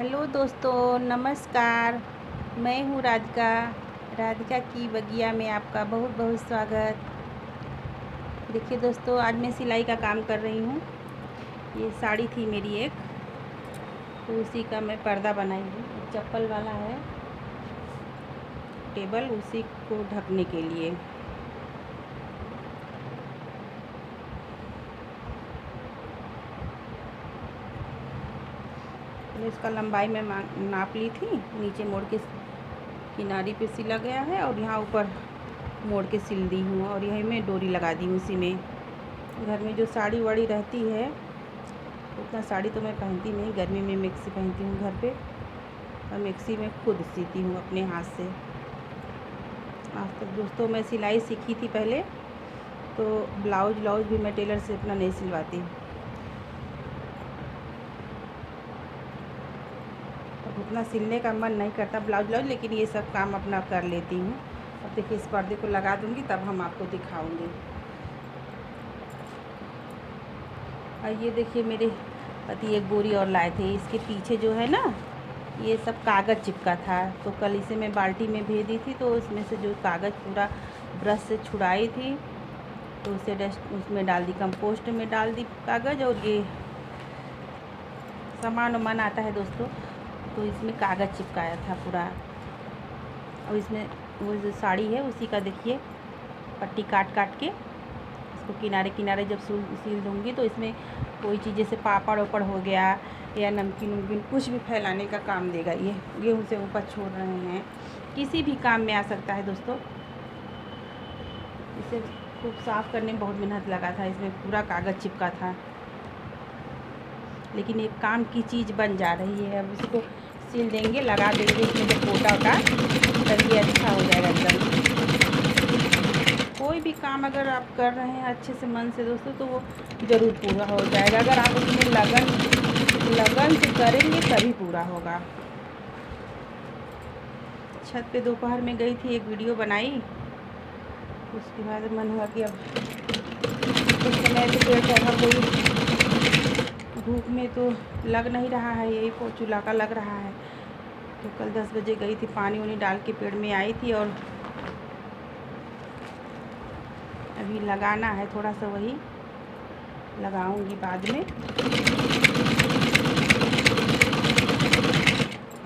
Hello दोस्तों, नमस्कार। मैं हूँ राधिका। राधिका की बगिया में आपका बहुत बहुत स्वागत। देखिए दोस्तों, आज मैं सिलाई का काम कर रही हूँ। ये साड़ी थी मेरी एक, तो उसी का मैं पर्दा बनाई हूँ। चप्पल वाला है टेबल, उसी को ढकने के लिए। इसका लंबाई मैं नाप ली थी। नीचे मोड़ के किनारी पे सिला गया है और यहाँ ऊपर मोड़ के सिल दी हूँ, और यही मैं डोरी लगा दी हूँ उसी में। घर में जो साड़ी वाड़ी रहती है, उतना साड़ी तो मैं पहनती नहीं। गर्मी में मैक्सी पहनती हूँ घर पे, और मैक्सी में खुद सीती हूँ अपने हाथ से। आज तक दोस्तों मैं सिलाई सीखी थी पहले, तो ब्लाउज भी मैं टेलर से अपना नहीं सिलवाती। उतना सिलने का मन नहीं करता ब्लाउज, लेकिन ये सब काम अपना कर लेती हूँ। अब देखिए, इस पर्दे को लगा दूँगी तब हम आपको दिखाऊँगी। और ये देखिए, मेरे पति एक बोरी और लाए थे। इसके पीछे जो है ना, ये सब कागज़ चिपका था, तो कल इसे मैं बाल्टी में भेज दी थी। तो उसमें से जो कागज़ पूरा ब्रश से छुड़ाई थी, तो उसे डस्ट उसमें डाल दी, कंपोस्ट में डाल दी कागज़। और ये सामान आता है दोस्तों, तो इसमें कागज़ चिपकाया था पूरा। और इसमें वो जो साड़ी है उसी का देखिए पट्टी काट के इसको किनारे किनारे जब सिल दूँगी, तो इसमें कोई चीज़ जैसे पापड़ वापड़ हो गया या नमकीन वमकीन कुछ भी फैलाने का काम देगा। ये गेहूँ से ऊपर छोड़ रहे हैं, किसी भी काम में आ सकता है दोस्तों। इसे खूब साफ़ करने में बहुत मेहनत लगा था, इसमें पूरा कागज़ चिपका था, लेकिन एक काम की चीज़ बन जा रही है। अब इसको सिल देंगे, लगा देंगे इसमें जब पोटा वोटा, तब ये अच्छा हो जाएगा एकदम। कोई भी काम अगर आप कर रहे हैं अच्छे से मन से दोस्तों, तो वो ज़रूर पूरा हो जाएगा। अगर आप उसमें लगन से करेंगे तभी पूरा होगा। छत पे दोपहर में गई थी, एक वीडियो बनाई। उसके बाद मन हुआ कि अब कुछ समय से पेड़ पौधा कोई धूप में तो लग नहीं रहा है, यही चूल्हा का लग रहा है। तो कल 10 बजे गई थी, पानी वानी डाल के पेड़ में आई थी, और अभी लगाना है थोड़ा सा, वही लगाऊंगी बाद में।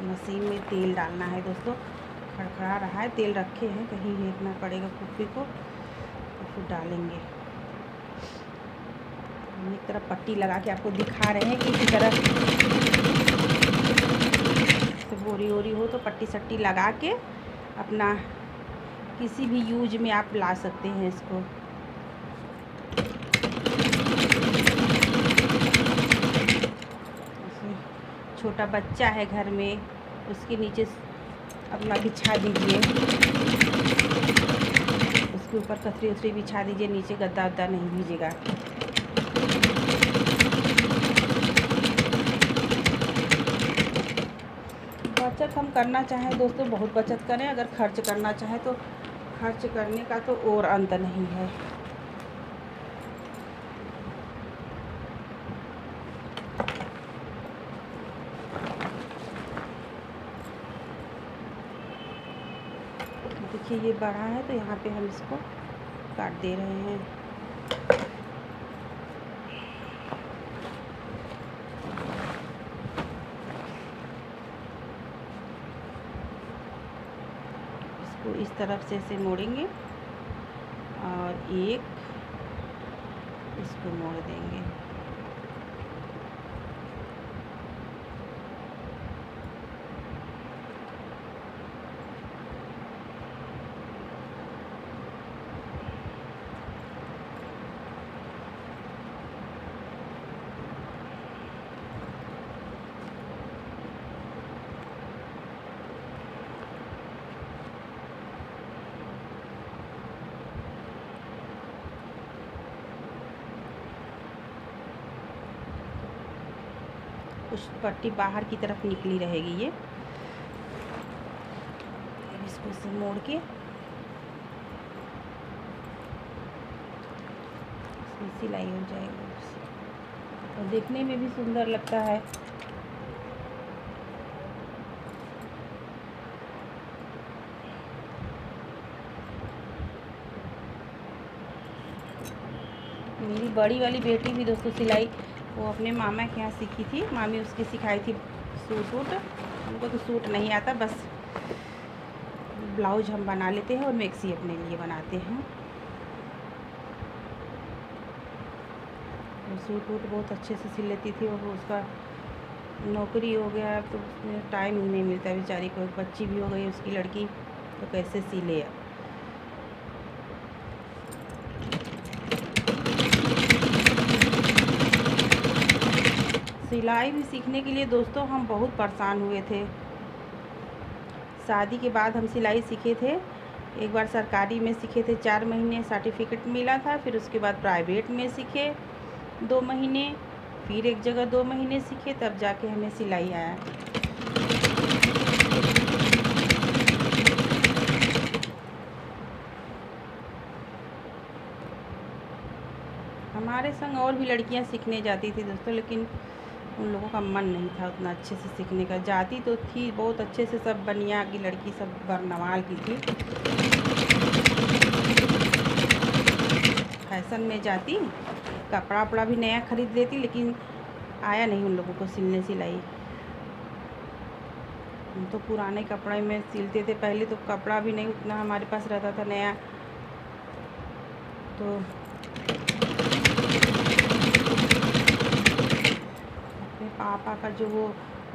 मशीन में तेल डालना है दोस्तों, खड़खड़ा रहा है। तेल रखे हैं, कहीं फेंकना पड़ेगा कुप्पी को, तो फिर डालेंगे। एक तरफ पट्टी लगा के आपको दिखा रहे हैं कि इसी तरह से बोरी वोरी हो तो पट्टी सट्टी लगा के अपना किसी भी यूज में आप ला सकते हैं इसको। छोटा बच्चा है घर में, उसके नीचे अपना बिछा दीजिए, उसके ऊपर कतरी उतरी बिछा दीजिए, नीचे गद्दा वद्दा नहीं भीजेगा। बचत हम करना चाहें दोस्तों, बहुत बचत करें। अगर खर्च करना चाहें तो खर्च करने का तो और अंत नहीं है। देखिए, ये बड़ा है तो यहाँ पे हम इसको काट दे रहे हैं। इसको इस तरफ से ऐसे मोड़ेंगे, और एक इसको मोड़ देंगे। कुछ पट्टी बाहर की तरफ निकली रहेगी ये। इसको से मोड़ के इसमें सिलाई हो जाएगी, और देखने में भी सुंदर लगता है। मेरी बड़ी वाली बेटी भी दोस्तों सिलाई वो अपने मामा के यहाँ सीखी थी, मामी उसकी सिखाई थी सूट। हमको तो सूट नहीं आता, बस ब्लाउज हम बना लेते हैं और मैक्सी अपने लिए बनाते हैं। सूट वूट बहुत अच्छे से सिल लेती थी, और उसका नौकरी हो गया तो उसमें टाइम ही नहीं मिलता बेचारी को, एक बच्ची भी हो गई उसकी लड़की, तो कैसे सिले। सिलाई भी सीखने के लिए दोस्तों हम बहुत परेशान हुए थे। शादी के बाद हम सिलाई सीखे थे। एक बार सरकारी में सीखे थे 4 महीने, सर्टिफिकेट मिला था। फिर उसके बाद प्राइवेट में सीखे 2 महीने, फिर एक जगह 2 महीने सीखे, तब जाके हमें सिलाई आया। हमारे संग और भी लड़कियां सीखने जाती थी दोस्तों, लेकिन उन लोगों का मन नहीं था उतना अच्छे से सीखने का। जाती तो थी बहुत अच्छे से, सब बनिया की लड़की, सब बरनवाल की थी, फैशन में जाती, कपड़ा वपड़ा भी नया ख़रीद लेती, लेकिन आया नहीं उन लोगों को सिलने सिलाई। हम तो पुराने कपड़े में सिलते थे, पहले तो कपड़ा भी नहीं उतना हमारे पास रहता था नया, तो अपने पापा का जो वो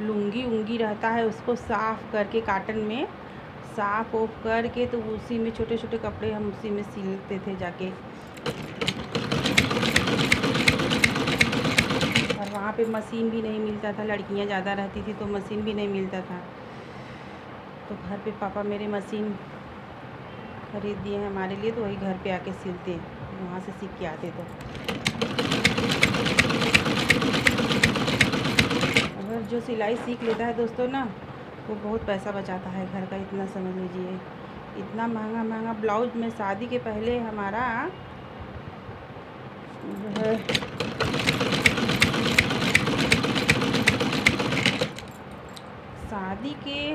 लुंगी उंगी रहता है उसको साफ़ करके काटन में साफ़ ऑफ करके, तो उसी में छोटे छोटे कपड़े हम उसी में सिलते थे जाके। और वहाँ पे मशीन भी नहीं मिलता था, लड़कियाँ ज़्यादा रहती थी तो मशीन भी नहीं मिलता था, तो घर पे पापा मेरे मशीन खरीद दिए हैं हमारे लिए, तो वही घर पे आके सिलते, वहाँ से सीख के आते। तो अगर जो सिलाई सीख लेता है दोस्तों ना, वो बहुत पैसा बचाता है घर का, इतना समझ लीजिए। इतना महंगा महंगा ब्लाउज में शादी के पहले हमारा जो है शादी के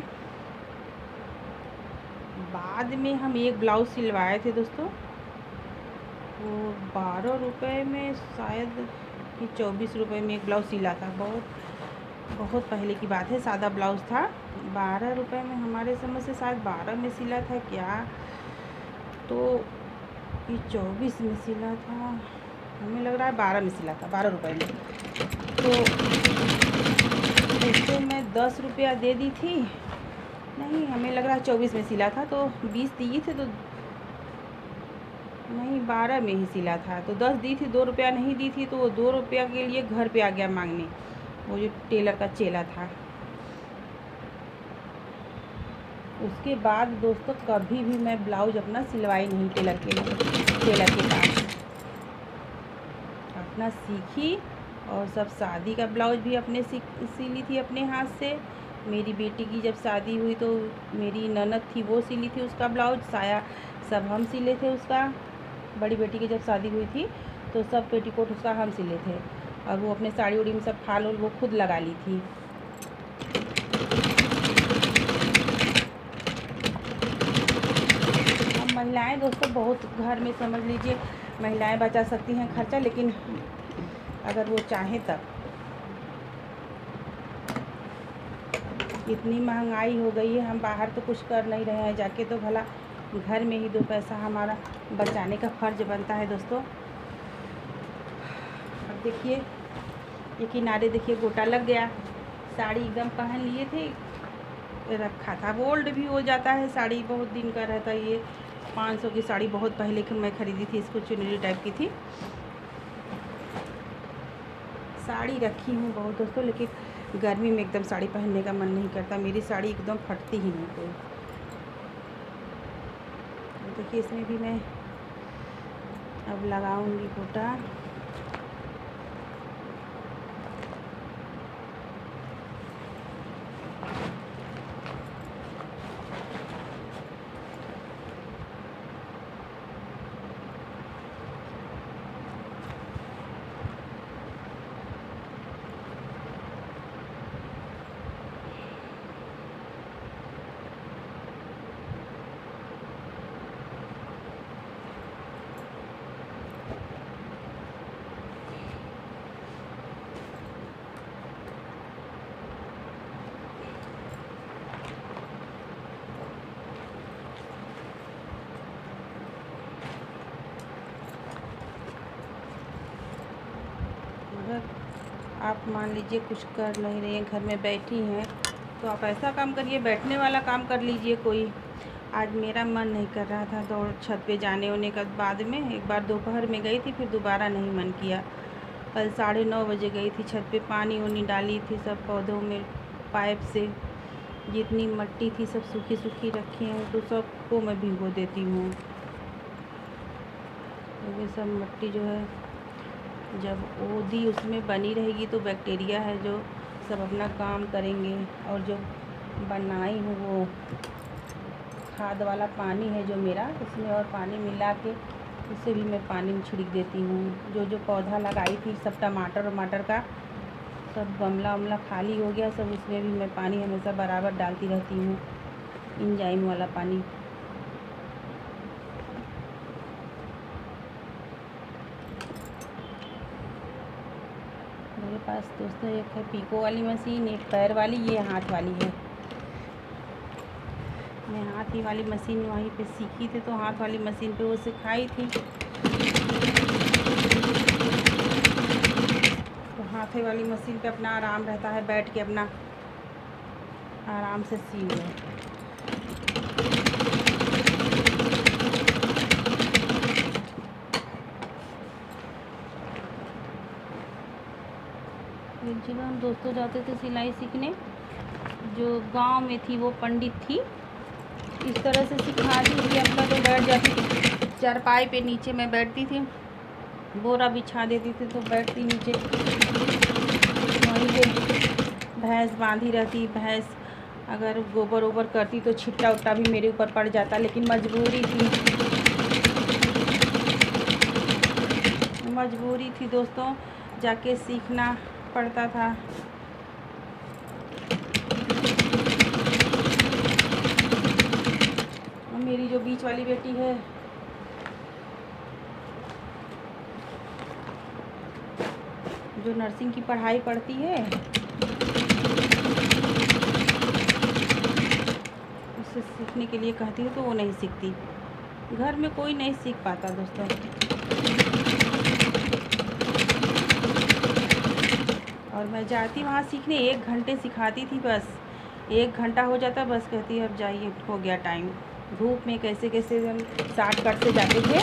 बाद में हम एक ब्लाउज़ सिलवाए थे दोस्तों, वो 12 रुपये में शायद कि 24 रुपये में एक ब्लाउज़ सिला था। बहुत पहले की बात है, सादा ब्लाउज़ था, 12 रुपये में, हमारे समझ से शायद 12 में सिला था क्या, तो ये 24 में सिला था, हमें लग रहा है 12 में सिला था, 12 रुपये में। तो उसको मैं 10 रुपया दे दी थी, नहीं हमें लग रहा है 24 में सिला था, तो 20 दिए थे, तो नहीं 12 में ही सिला था, तो 10 दी थी, 2 रुपया नहीं दी थी, तो वो 2 रुपया के लिए घर पे आ गया मांगने, वो जो टेलर का चेला था। उसके बाद दोस्तों कभी भी मैं ब्लाउज अपना सिलवाई नहीं टेलर के पास, अपना सीखी, और सब शादी का ब्लाउज भी अपने सिली थी अपने हाथ से। मेरी बेटी की जब शादी हुई तो मेरी ननद थी वो सिली थी उसका ब्लाउज, साया सब हम सिले थे उसका। बड़ी बेटी की जब शादी हुई थी तो सब पेटीकोट उसका हम सिले थे, और वो अपने साड़ी उड़ी में सब फाल वो खुद लगा ली थी। हम महिलाएं दोस्तों बहुत घर में समझ लीजिए महिलाएं बचा सकती हैं खर्चा, लेकिन अगर वो चाहें तब। इतनी महंगाई हो गई है, हम बाहर तो कुछ कर नहीं रहे हैं जाके, तो भला घर में ही 2 पैसा हमारा बचाने का फ़र्ज बनता है दोस्तों। अब देखिए ये किनारे देखिए गोटा लग गया, साड़ी एकदम पहन लिए थे, रखा था, ओल्ड भी हो जाता है साड़ी, बहुत दिन का रहता है। ये 500 की साड़ी बहुत पहले की मैं ख़रीदी थी, इसको चुनरी टाइप की थी। साड़ी रखी हूँ बहुत दोस्तों, लेकिन गर्मी में एकदम साड़ी पहनने का मन नहीं करता, मेरी साड़ी एकदम फटती ही नहीं कोई। देखिए इसमें भी मैं अब लगाऊंगी गोटा। आप मान लीजिए कुछ कर नहीं रही हैं, घर में बैठी हैं, तो आप ऐसा काम करिए, बैठने वाला काम कर लीजिए कोई। आज मेरा मन नहीं कर रहा था दौड़ छत पे जाने होने का, बाद में एक बार दोपहर में गई थी, फिर दोबारा नहीं मन किया। कल 9:30 बजे गई थी छत पे, पानी वानी डाली थी सब पौधों में पाइप से, जितनी मिट्टी थी सब सूखी सूखी रखी हूँ, तो सबको मैं भिगो देती हूँ। ये सब मिट्टी जो है जब ओदी उसमें बनी रहेगी तो बैक्टीरिया है जो सब अपना काम करेंगे। और जो बनाई हूँ वो खाद वाला पानी है जो मेरा, उसमें और पानी मिला के उससे भी मैं पानी छिड़क देती हूँ। जो पौधा लगाई थी सब टमाटर वमाटर का सब गमला वमला खाली हो गया, सब उसमें भी मैं पानी हमेशा बराबर डालती रहती हूँ, इंजाइम वाला पानी। मेरे पास दोस्तों एक है पीको वाली मशीन, एक पैर वाली, ये हाथ वाली है। मैं हाथ ही वाली मशीन वहीं पे सीखी थी, तो हाथ वाली मशीन पे वो सिखाई थी, तो हाथ वाली मशीन पे अपना आराम रहता है, बैठ के अपना आराम से सी लो। एक जगह हम दोस्तों जाते थे सिलाई सीखने, जो गांव में थी वो पंडित थी, इस तरह से सिखा दी कि अपना तो बैठ जाती थी चारपाई पे, नीचे मैं बैठती थी, बोरा बिछा देती थी तो बैठती नीचे, वहीं पे भैंस बांधी रहती। भैंस अगर गोबर ओबर करती तो छिट्टा उट्टा भी मेरे ऊपर पड़ जाता, लेकिन मजबूरी थी दोस्तों, जाके सीखना पड़ता था। मेरी जो बीच वाली बेटी है जो नर्सिंग की पढ़ाई पढ़ती है, उससे सीखने के लिए कहती हूँ तो वो नहीं सीखती। घर में कोई नहीं सीख पाता दोस्तों। और मैं जाती वहाँ सीखने, 1 घंटे सिखाती थी, बस 1 घंटा हो जाता, बस कहती अब जाइए हो गया टाइम। धूप में कैसे कैसे हम शॉर्टकट से जाते थे।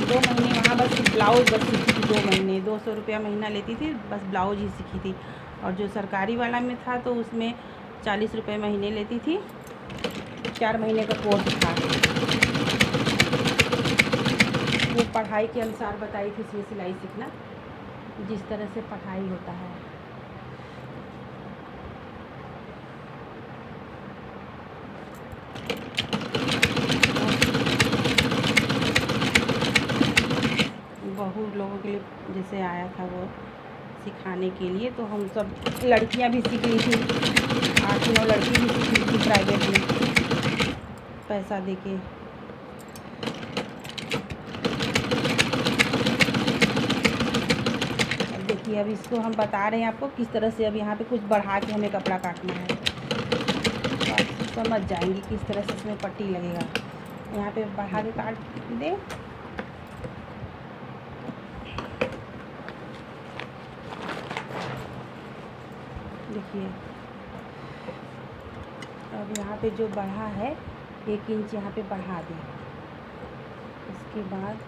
2 महीने वहाँ बस ब्लाउज बस सीखी थी, 2 महीने 200 रुपया महीना लेती थी, बस ब्लाउज ही सीखी थी। और जो सरकारी वाला में था तो उसमें 40 रुपये महीने लेती थी, 4 महीने का कोर्स था, वो पढ़ाई के अनुसार बताई थी, इसमें सिलाई सीखना जिस तरह से पढ़ाई होता है। बहू लोगों के लिए जैसे आया था वो सिखाने के लिए, तो हम सब लड़कियां भी सीख ली थी, 8-9 लड़की भी सीख ली थी प्राइवेट में पैसा देके। अब देखिए, अब इसको हम बता रहे हैं आपको किस तरह से, अब यहाँ पे कुछ बढ़ा के हमें कपड़ा काटना है, तो आप समझ जाएंगे किस तरह से इसमें पट्टी लगेगा। यहाँ पे बढ़ा के काट दे, देखिए। अब यहाँ पे जो बढ़ा है 1 इंच यहाँ पे बढ़ा दें। इसके बाद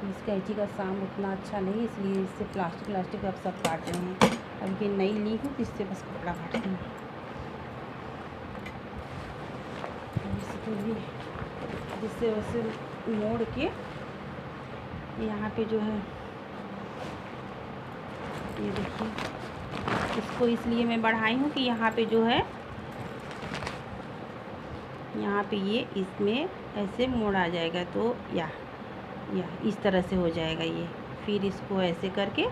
इस कैंची का साम उतना अच्छा नहीं, इसलिए इससे प्लास्टिक अब सब काट रहे हैं। अब ये नई ली हूँ तो इससे बस कपड़ा काटती हूँ। इसको भी जिससे वैसे मोड़ के यहाँ पे जो है, ये देखिए, इसको इसलिए मैं बढ़ाई हूँ कि यहाँ पे जो है, यहाँ पे ये इसमें ऐसे मोड़ आ जाएगा, तो या इस तरह से हो जाएगा ये। फिर इसको ऐसे करके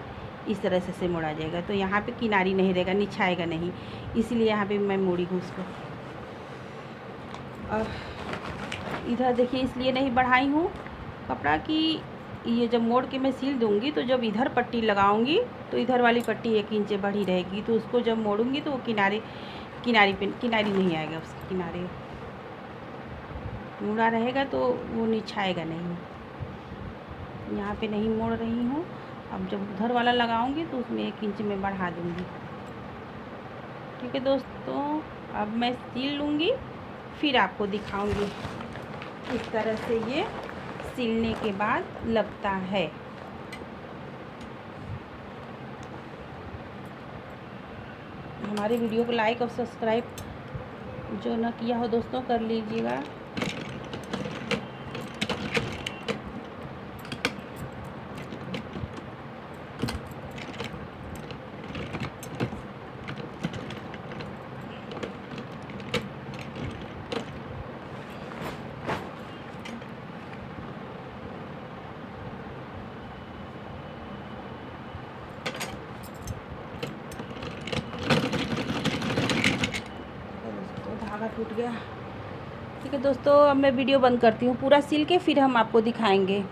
इस तरह से मोड़ा जाएगा, तो यहाँ पे किनारी नहीं रहेगा, निछाएगा नहीं, इसलिए यहाँ पे मैं मोड़ी हूँ उसको। और इधर देखिए, इसलिए नहीं बढ़ाई हूँ कपड़ा कि ये जब मोड़ के मैं सिल दूँगी तो जब इधर पट्टी लगाऊँगी तो इधर वाली पट्टी 1 इंच बढ़ी रहेगी, तो उसको जब मोड़ूँगी तो वो किनारी नहीं आएगा, उसके किनारे मुड़ा रहेगा तो वो निछाएगा नहीं। यहाँ पे नहीं मोड़ रही हूँ। अब जब उधर वाला लगाऊंगी तो उसमें 1 इंच में बढ़ा दूंगी। ठीक है दोस्तों, अब मैं सिल लूँगी, फिर आपको दिखाऊंगी इस तरह से ये सिलने के बाद लगता है। हमारे वीडियो को लाइक और सब्सक्राइब जो ना किया हो दोस्तों कर लीजिएगा। धागा टूट गया। ठीक है दोस्तों, अब मैं वीडियो बंद करती हूँ। पूरा सिल के फिर हम आपको दिखाएंगे।